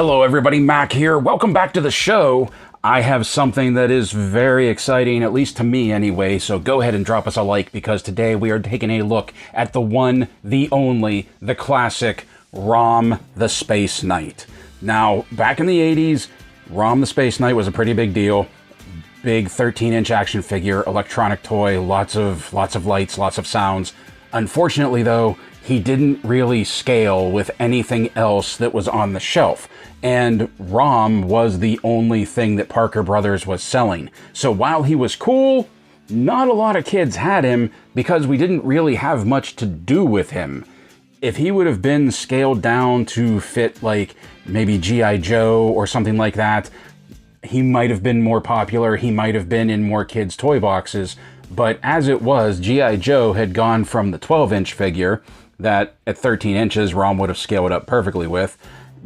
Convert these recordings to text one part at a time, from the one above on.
Hello everybody, Mac here. Welcome back to the show. I have something that is very exciting, at least to me anyway, so go ahead and drop us a like because today we are taking a look at the one, the only, the classic ROM the Space Knight. Now, back in the 80s, ROM the Space Knight was a pretty big deal. Big 13-inch action figure, electronic toy, lots of lights, lots of sounds. Unfortunately though, he didn't really scale with anything else that was on the shelf. And ROM was the only thing that Parker Brothers was selling. So while he was cool, not a lot of kids had him because we didn't really have much to do with him. If he would have been scaled down to fit like maybe G.I. Joe or something like that, he might have been more popular, he might have been in more kids' toy boxes. But as it was, G.I. Joe had gone from the 12-inch figure that at 13 inches ROM would have scaled up perfectly with,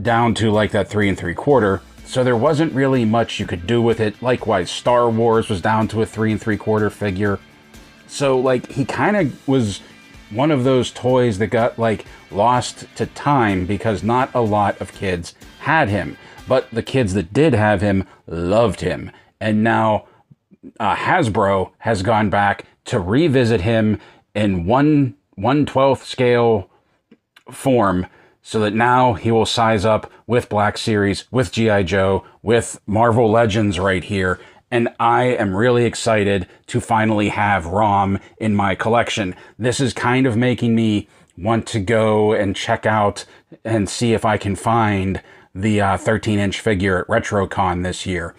down to like that 3 3/4. So there wasn't really much you could do with it. Likewise, Star Wars was down to a 3 3/4 figure. So like he kind of was one of those toys that got like lost to time because not a lot of kids had him. But the kids that did have him loved him. And now Hasbro has gone back to revisit him in 1/12 scale form so that now he will size up with Black Series, with G.I. Joe, with Marvel Legends right here. And I am really excited to finally have ROM in my collection. This is kind of making me want to go and check out and see if I can find the 13-inch figure at RetroCon this year.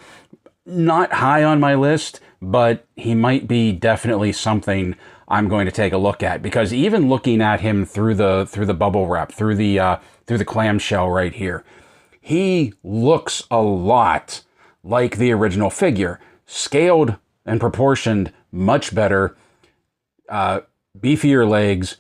Not high on my list, but he might be definitely something I'm going to take a look at, because even looking at him through the bubble wrap, through the clamshell right here, he looks a lot like the original figure, scaled and proportioned much better, beefier legs,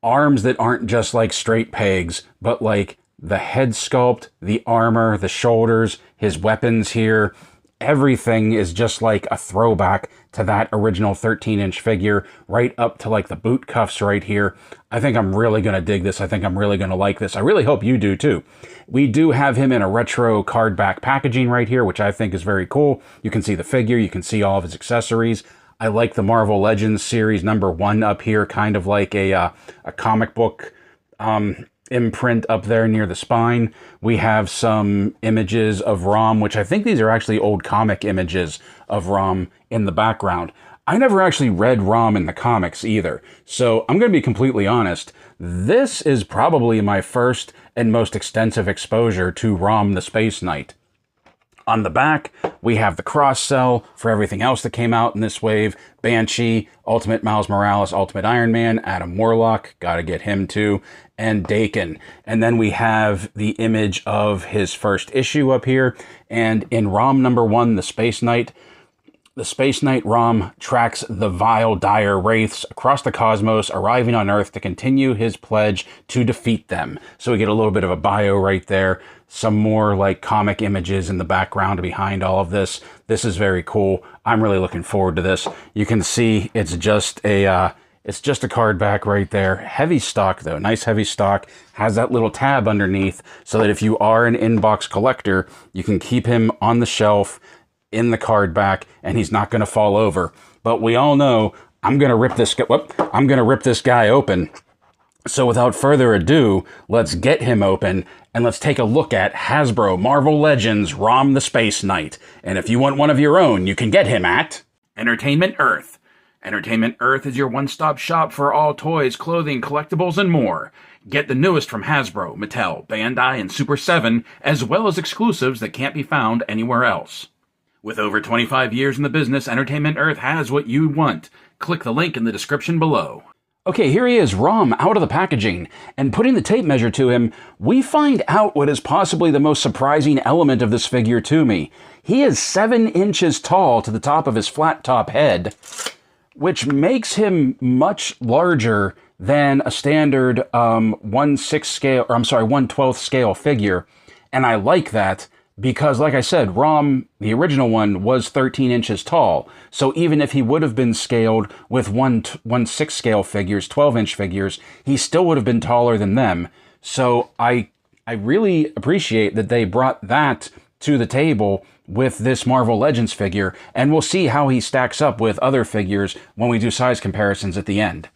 arms that aren't just like straight pegs, but like the head sculpt, the armor, the shoulders, his weapons here. Everything is just like a throwback to that original 13-inch figure, right up to like the boot cuffs right here. I think I'm really going to dig this. I think I'm really going to like this. I really hope you do too. We do have him in a retro card back packaging right here, which I think is very cool. You can see the figure, you can see all of his accessories. I like the Marvel Legends series #1 up here, kind of like a comic book imprint up there near the spine. We have some images of ROM, which I think these are actually old comic images of ROM in the background. I never actually read ROM in the comics either, so I'm going to be completely honest. This is probably my first and most extensive exposure to ROM the Space Knight. On the back, we have the cross-sell for everything else that came out in this wave. Banshee, Ultimate Miles Morales, Ultimate Iron Man, Adam Warlock, gotta get him too, and Dakin. And then we have the image of his first issue up here. And in ROM #1, the Space Knight ROM tracks the vile, dire wraiths across the cosmos, arriving on Earth to continue his pledge to defeat them. So we get a little bit of a bio right there. Some more like comic images in the background behind all of this. This is very cool. I'm really looking forward to this. You can see it's just a card back right there. Heavy stock though, nice heavy stock. Has that little tab underneath so that if you are an in-box collector, you can keep him on the shelf in the card back and he's not going to fall over. But we all know I'm going to rip this guy open. So without further ado, let's get him open and let's take a look at Hasbro Marvel Legends ROM the Space Knight. And if you want one of your own, you can get him at Entertainment Earth. Entertainment Earth is your one-stop shop for all toys, clothing, collectibles, and more. Get the newest from Hasbro, Mattel, Bandai, and Super 7, as well as exclusives that can't be found anywhere else. With over 25 years in the business, Entertainment Earth has what you want. Click the link in the description below. Okay, here he is, ROM, out of the packaging, and putting the tape measure to him, we find out what is possibly the most surprising element of this figure to me. He is 7 inches tall to the top of his flat top head, which makes him much larger than a standard 1/12 scale figure, and I like that. Because, like I said, ROM, the original one, was 13 inches tall. So even if he would have been scaled with 1/6 scale figures, 12-inch figures, he still would have been taller than them. So I I really appreciate that they brought that to the table with this Marvel Legends figure, and we'll see how he stacks up with other figures when we do size comparisons at the end.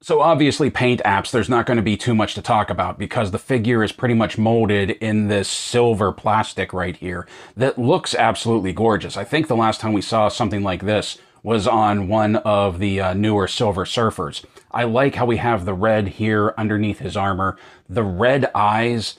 So obviously paint apps, there's not going to be too much to talk about because the figure is pretty much molded in this silver plastic right here that looks absolutely gorgeous. I think the last time we saw something like this was on one of the newer Silver Surfers. I like how we have the red here underneath his armor, the red eyes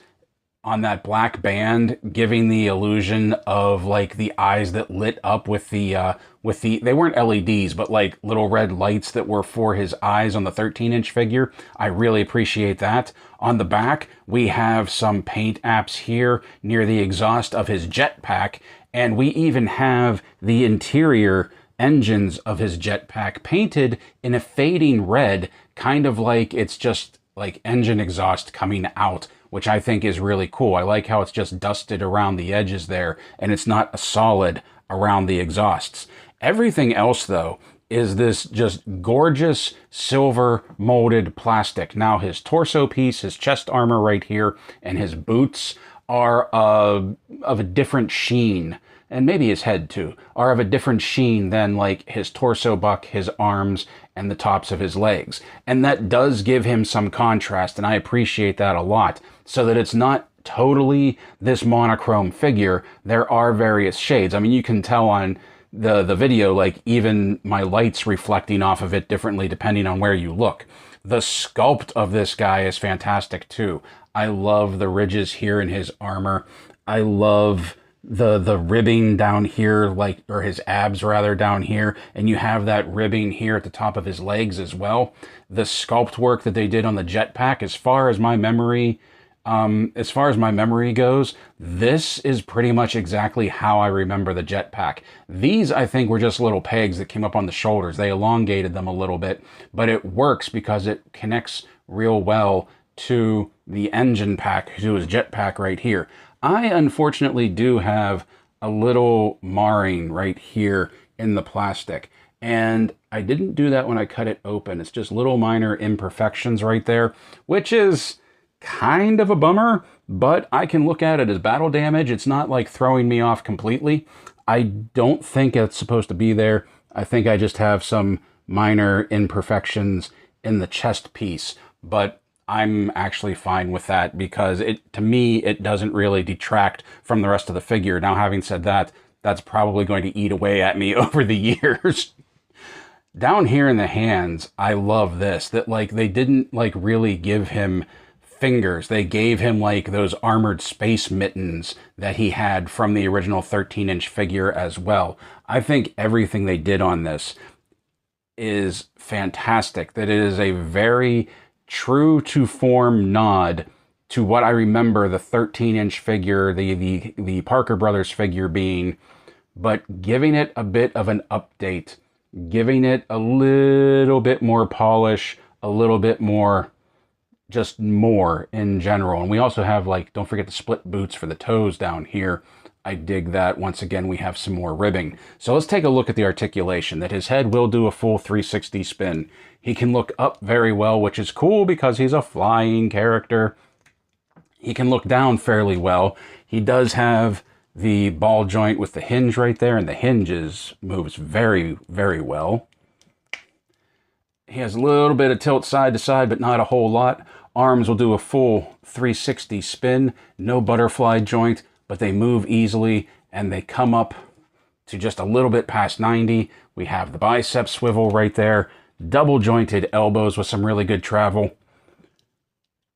on that black band giving the illusion of like the eyes that lit up with the they weren't LEDs, but like little red lights that were for his eyes on the 13-inch figure. I really appreciate that. On the back, we have some paint apps here near the exhaust of his jetpack, and we even have the interior engines of his jetpack painted in a fading red, kind of like it's just like engine exhaust coming out, which I think is really cool. I like how it's just dusted around the edges there, and it's not a solid around the exhausts. Everything else, though, is this just gorgeous silver molded plastic. Now, his torso piece, his chest armor right here, and his boots are of a different sheen, and maybe his head too, are of a different sheen than like his torso buck, his arms, and the tops of his legs. And that does give him some contrast, and I appreciate that a lot, so that it's not totally this monochrome figure. There are various shades. I mean, you can tell on the video, like even my lights reflecting off of it differently depending on where you look. The sculpt of this guy is fantastic too. I love the ridges here in his armor. I love the ribbing down here, like, or his abs rather down here, and you have that ribbing here at the top of his legs as well. The sculpt work that they did on the jetpack, as far as my memory goes, this is pretty much exactly how I remember the jetpack. These, I think, were just little pegs that came up on the shoulders. They elongated them a little bit, but it works because it connects real well to the engine pack, to his jetpack right here. I unfortunately do have a little marring right here in the plastic, and I didn't do that when I cut it open. It's just little minor imperfections right there, which is kind of a bummer, but I can look at it as battle damage. It's not like throwing me off completely. I don't think it's supposed to be there. I think I just have some minor imperfections in the chest piece, but I'm actually fine with that because to me, it doesn't really detract from the rest of the figure. Now, having said that, that's probably going to eat away at me over the years. Down here in the hands, I love this, that like they didn't like really give him fingers. They gave him like those armored space mittens that he had from the original 13-inch figure as well. I think everything they did on this is fantastic, that it is a very true to form nod to what I remember the 13-inch figure, the Parker Brothers figure being, but giving it a bit of an update, giving it a little bit more polish, a little bit more, just more in general. And we also have, like, don't forget the split boots for the toes down here. I dig that. Once again, we have some more ribbing. So let's take a look at the articulation, that his head will do a full 360 spin. He can look up very well, which is cool because he's a flying character. He can look down fairly well. He does have the ball joint with the hinge right there, and the hinge moves very, very well. He has a little bit of tilt side to side, but not a whole lot. Arms will do a full 360 spin. No butterfly joint, but they move easily, and they come up to just a little bit past 90. We have the bicep swivel right there. Double jointed elbows with some really good travel.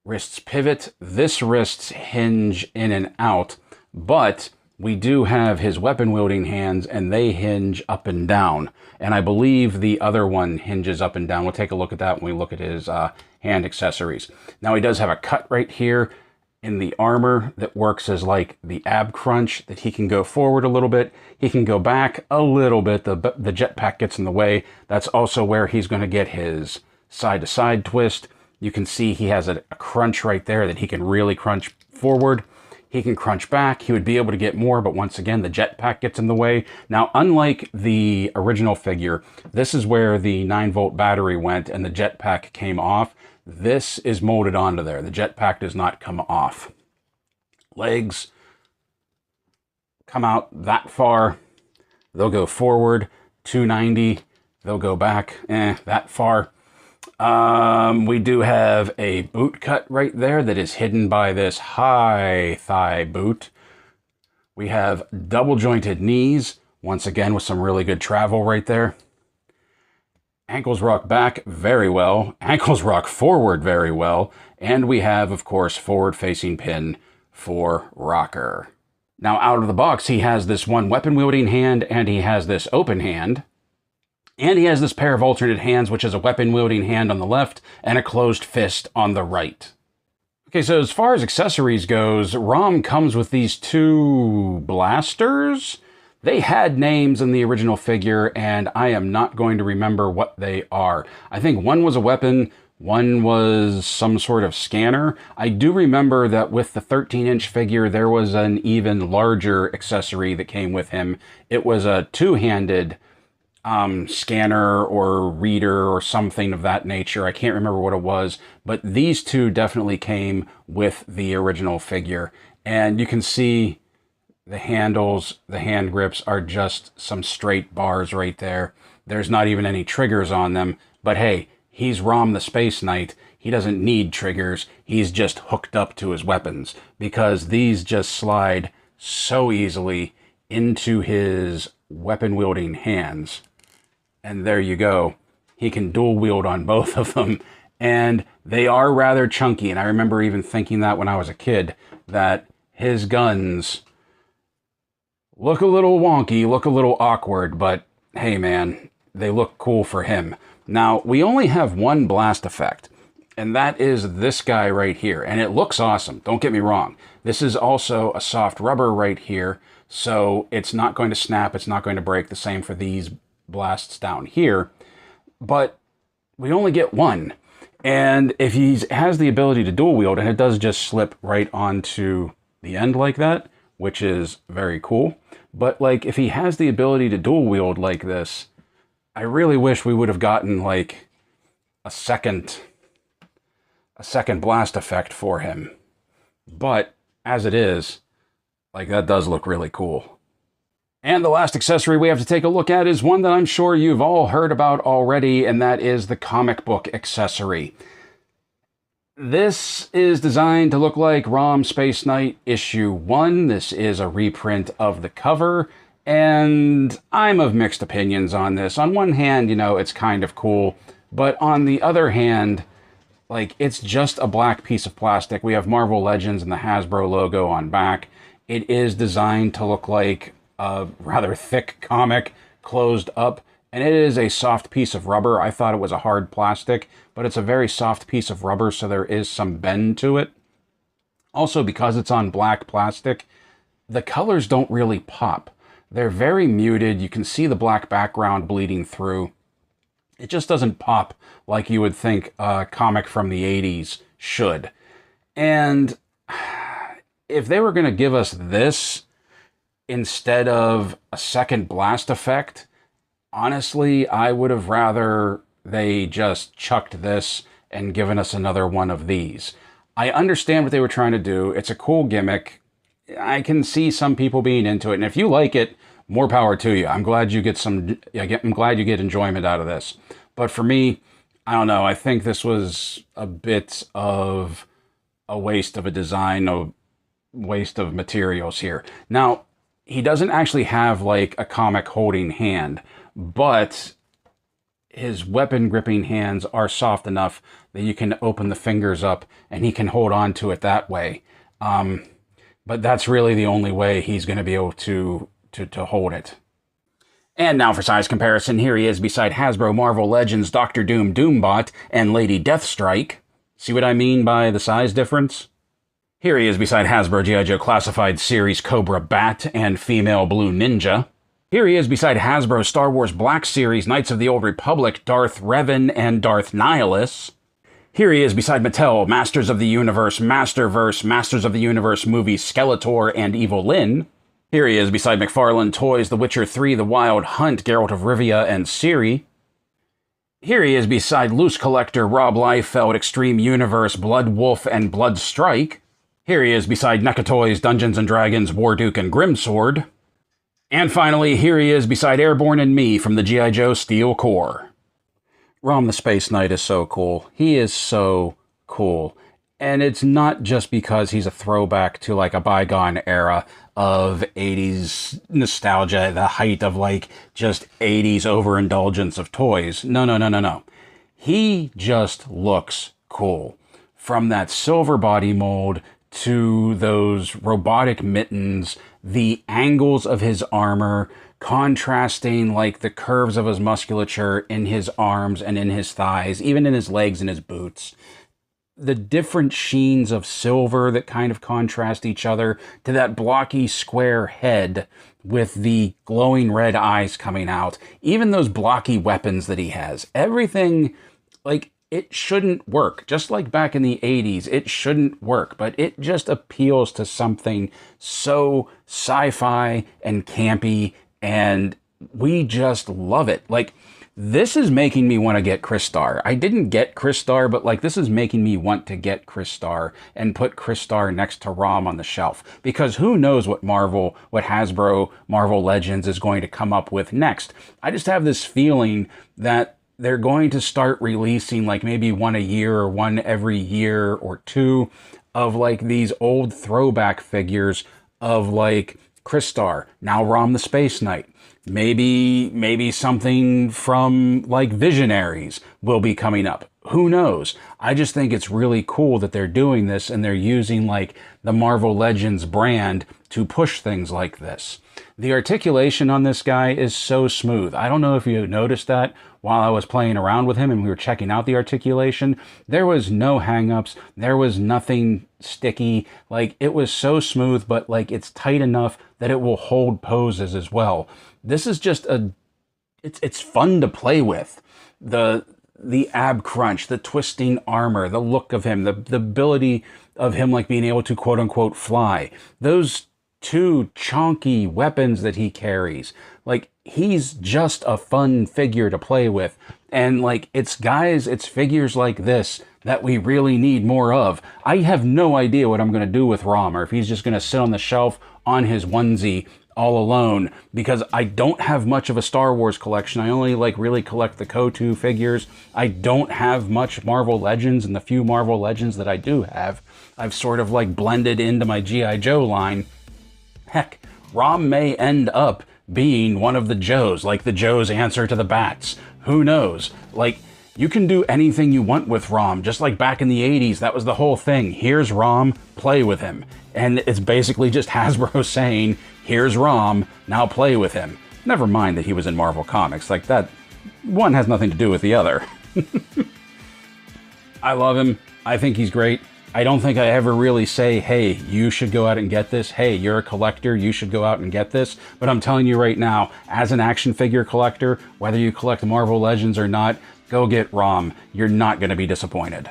Wrists pivot. This wrists hinge in and out, but we do have his weapon wielding hands, and they hinge up and down. And I believe the other one hinges up and down. We'll take a look at that when we look at his hand accessories. Now he does have a cut right here in the armor that works as like the ab crunch, that he can go forward a little bit. He can go back a little bit. The jetpack gets in the way. That's also where he's going to get his side-to-side twist. You can see he has a crunch right there that he can really crunch forward. He can crunch back. He would be able to get more, but once again, the jetpack gets in the way. Now, unlike the original figure, this is where the 9-volt battery went and the jetpack came off. This is molded onto there. The jetpack does not come off. Legs come out that far. They'll go forward 290. They'll go back that far. We do have a boot cut right there that is hidden by this high thigh boot. We have double jointed knees, once again with some really good travel right there. Ankles rock back very well. Ankles rock forward very well. And we have, of course, forward facing pin for rocker. Now out of the box, he has this one weapon wielding hand, and he has this open hand. And he has this pair of alternate hands, which is a weapon wielding hand on the left and a closed fist on the right. Okay, so as far as accessories goes, ROM comes with these two blasters. They had names in the original figure, and I am not going to remember what they are. I think one was a weapon, one was some sort of scanner. I do remember that with the 13-inch figure, there was an even larger accessory that came with him. It was a two-handed scanner or reader or something of that nature. I can't remember what it was, but these two definitely came with the original figure. And you can see the handles, the hand grips are just some straight bars right there. There's not even any triggers on them, but hey, he's ROM the Space Knight. He doesn't need triggers. He's just hooked up to his weapons because these just slide so easily into his weapon wielding hands. And there you go. He can dual wield on both of them. And they are rather chunky. And I remember even thinking that when I was a kid, that his guns look a little wonky, look a little awkward, but hey man, they look cool for him. Now, we only have one blast effect, and that is this guy right here. And it looks awesome, don't get me wrong. This is also a soft rubber right here, so it's not going to snap, it's not going to break. The same for these blasts down here, but we only get one. And if he has the ability to dual wield, and it does just slip right onto the end like that, which is very cool. But like, if he has the ability to dual wield like this, I really wish we would have gotten like a second blast effect for him. But as it is, like, that does look really cool. And the last accessory we have to take a look at is one that I'm sure you've all heard about already, and that is the comic book accessory. This is designed to look like ROM Space Knight issue 1. This is a reprint of the cover, and I'm of mixed opinions on this. On one hand, you know, it's kind of cool, but on the other hand, like, it's just a black piece of plastic. We have Marvel Legends and the Hasbro logo on back. It is designed to look like a rather thick comic closed up, and it is a soft piece of rubber. I thought it was a hard plastic, but it's a very soft piece of rubber, so there is some bend to it. Also, because it's on black plastic, the colors don't really pop. They're very muted. You can see the black background bleeding through. It just doesn't pop like you would think a comic from the 80s should. And if they were going to give us this instead of a second blast effect, honestly, I would have rather they just chucked this and given us another one of these. I understand what they were trying to do. It's a cool gimmick. I can see some people being into it, and if you like it, more power to you. I'm glad you get I'm glad you get enjoyment out of this. But for me, I don't know. I think this was a bit of a waste of a design, a waste of materials here. Now, he doesn't actually have like a comic holding hand, but his weapon gripping hands are soft enough that you can open the fingers up and he can hold on to it that way. But that's really the only way he's going to be able to hold it. And now for size comparison, here he is beside Hasbro Marvel Legends Doctor Doom Doombot and Lady Deathstrike. See what I mean by the size difference? Here he is beside Hasbro G.I. Joe Classified Series Cobra Bat and Female Blue Ninja. Here he is beside Hasbro Star Wars Black Series Knights of the Old Republic Darth Revan and Darth Nihilus. Here he is beside Mattel Masters of the Universe Masterverse Masters of the Universe movies Skeletor and Evil Lyn. Here he is beside McFarlane Toys The Witcher 3 The Wild Hunt Geralt of Rivia and Ciri. Here he is beside Loose Collector Rob Liefeld Extreme Universe Blood Wolf and Blood Strike. Here he is beside NECA Toys, Dungeons & Dragons, Warduke, and Grimsword. And finally, here he is beside Airborne and me from the G.I. Joe Steel Corps. ROM the Space Knight is so cool. He is so cool. And it's not just because he's a throwback to like a bygone era of 80s nostalgia, the height of like just 80s overindulgence of toys. No. He just looks cool. From that silver body mold to those robotic mittens, the angles of his armor, contrasting like the curves of his musculature in his arms and in his thighs, even in his legs and his boots. The different sheens of silver that kind of contrast each other to that blocky square head with the glowing red eyes coming out. Even those blocky weapons that he has. Everything, like, it shouldn't work. Just like back in the 80s, it shouldn't work. But it just appeals to something so sci-fi and campy, and we just love it. Like, this is making me want to get Crystar. I didn't get Crystar, but like this is making me want to get Crystar and put Crystar next to ROM on the shelf. Because who knows what Hasbro Marvel Legends is going to come up with next. I just have this feeling that they're going to start releasing like maybe one a year or one every year or two of like these old throwback figures of like Crystar, now ROM the Space Knight. Maybe something from like Visionaries will be coming up. Who knows? I just think it's really cool that they're doing this and they're using like the Marvel Legends brand to push things like this. The articulation on this guy is so smooth. I don't know if you noticed that while I was playing around with him and we were checking out the articulation. There was no hang-ups. There was nothing sticky. Like, it was so smooth, but like it's tight enough that it will hold poses as well. This is just it's fun to play with. The ab crunch, the twisting armor, the look of him, the ability of him like being able to quote unquote fly. Those two chonky weapons that he carries. Like, he's just a fun figure to play with. And like, it's figures like this that we really need more of. I have no idea what I'm going to do with ROM, or if he's just going to sit on the shelf on his onesie all alone, because I don't have much of a Star Wars collection. I only like really collect the KOTOR figures. I don't have much Marvel Legends, and the few Marvel Legends that I do have, I've sort of like blended into my G.I. Joe line. Heck, ROM may end up being one of the Joes, like the Joe's answer to the Bats. Who knows? Like, you can do anything you want with ROM, just like back in the 80s, that was the whole thing. Here's ROM, play with him. And it's basically just Hasbro saying, here's ROM, now play with him. Never mind that he was in Marvel Comics, like that, one has nothing to do with the other. I love him, I think he's great. I don't think I ever really say, hey, you should go out and get this. Hey, you're a collector, you should go out and get this. But I'm telling you right now, as an action figure collector, whether you collect Marvel Legends or not, go get ROM. You're not going to be disappointed.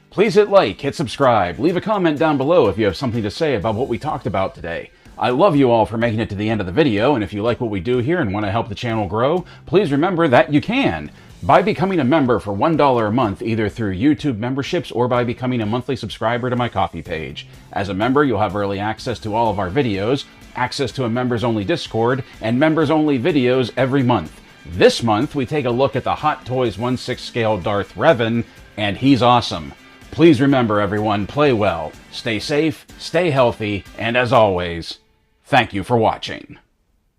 Please hit like, hit subscribe, leave a comment down below if you have something to say about what we talked about today. I love you all for making it to the end of the video, and if you like what we do here and want to help the channel grow, please remember that you can. By becoming a member for $1 a month, either through YouTube memberships or by becoming a monthly subscriber to my Ko-fi page. As a member, you'll have early access to all of our videos, access to a members-only Discord, and members-only videos every month. This month, we take a look at the Hot Toys 1/6 scale Darth Revan, and he's awesome. Please remember, everyone, play well, stay safe, stay healthy, and as always, thank you for watching.